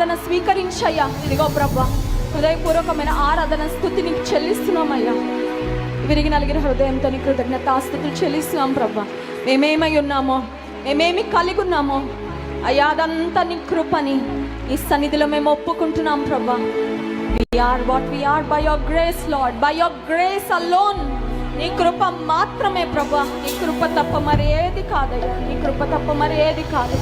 ఆరాధన స్వీకరించయ్యా. ఇదిగో ప్రభా, హృదయపూర్వకమైన ఆరాధన స్థుతి నీకు చెల్లిస్తున్నామయ్యా. విరిగి నలిగిన హృదయంతో నీ కృతజ్ఞతాస్తుతులు చెల్లిస్తున్నాం ప్రభా. మేమేమై ఉన్నామో, మేమేమి కలిగి ఉన్నామో అయ్యా, అదంతా నీ కృపని ఈ సన్నిధిలో మేము ఒప్పుకుంటున్నాం ప్రభా. We are what we are by your grace, Lord. By your grace alone. నీ కృప మాత్రమే ప్రభా. నీ కృప తప్ప మరి ఏది కాదయ్యా. నీ కృప తప్ప మరి ఏది కాదు.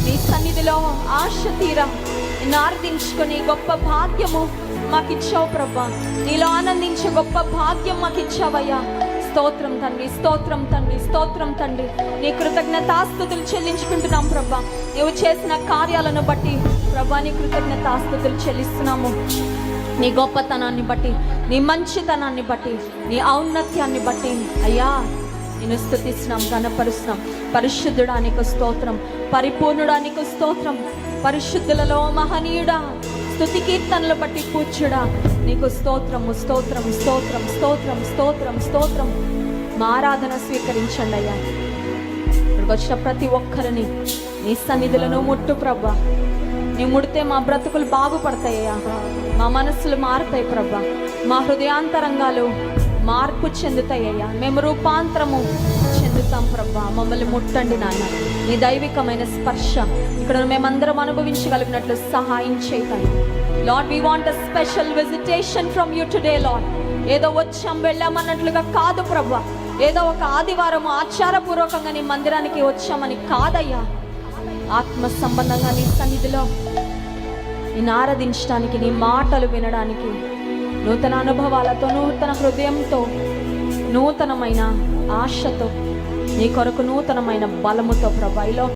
నీ సన్నిధిలో ఆశ తీరా నిన్ను ఆరాధించుకొని గొప్ప భాగ్యము మాకు ఇచ్చావు ప్రభా. నీలో ఆనందించే గొప్ప భాగ్యం మాకు ఇచ్చావయ్యా. స్తోత్రం తండ్రి, స్తోత్రం తండ్రి, స్తోత్రం తండ్రి. నీ కృతజ్ఞతాస్తుతులు చెల్లించుకుంటున్నాం ప్రభా. నువ్వు చేసిన కార్యాలను బట్టి ప్రభా నీ కృతజ్ఞతాస్తుతులు చెల్లిస్తున్నాము. నీ గొప్పతనాన్ని బట్టి, నీ మంచితనాన్ని బట్టి, నీ ఔన్నత్యాన్ని బట్టి అయ్యా నేను స్తుతిస్తున్నాం, ఘనపరుస్తున్నాం. పరిశుద్ధుడానికి స్తోత్రం, పరిపూర్ణుడానికి స్తోత్రం. పరిశుద్ధులలో మహనీయుడా, స్తుతి కీర్తనలు బట్టి పూజ్యుడా, నీకు స్తోత్రము, స్తోత్రం, స్తోత్రం, స్తోత్రం, స్తోత్రం, స్తోత్రం. మా ఆరాధన స్వీకరించండి అయ్యా. ఇక్కడికి వచ్చిన ప్రతి ఒక్కరిని నీ సన్నిధులను ముట్టు ప్రభా. నీ ముడితే మా బ్రతుకులు బాగుపడతాయ్యా. మా మనస్సులు మారుతాయి ప్రభా. మా హృదయాంతరంగాలు మార్పు చెందుతాయ్యా. మేము రూపాంతరము చెందుతాం ప్రభా. మమ్మల్ని ముట్టండి నాయన. నీ దైవికమైన స్పర్శ ఇక్కడ మేమందరం అనుభవించగలిగినట్లు సహాయం చేయండి. Lord, we want a special visitation from you today, Lord. ఏదో వచ్చాం వెళ్ళామన్నట్లుగా కాదు ప్రభా. ఏదో ఒక ఆదివారం ఆచారపూర్వకంగా నీ మందిరానికి వచ్చామని కాదయ్యా. ఆత్మ సంబంధంగా నీ సన్నిధిలో నిన్ను ఆరాధించడానికి, నీ మాటలు వినడానికి, నూతన అనుభవాలతో, నూతన హృదయంతో, నూతనమైన ఆశతో, నీ కొరకు నూతనమైన బలముతో ప్రభా.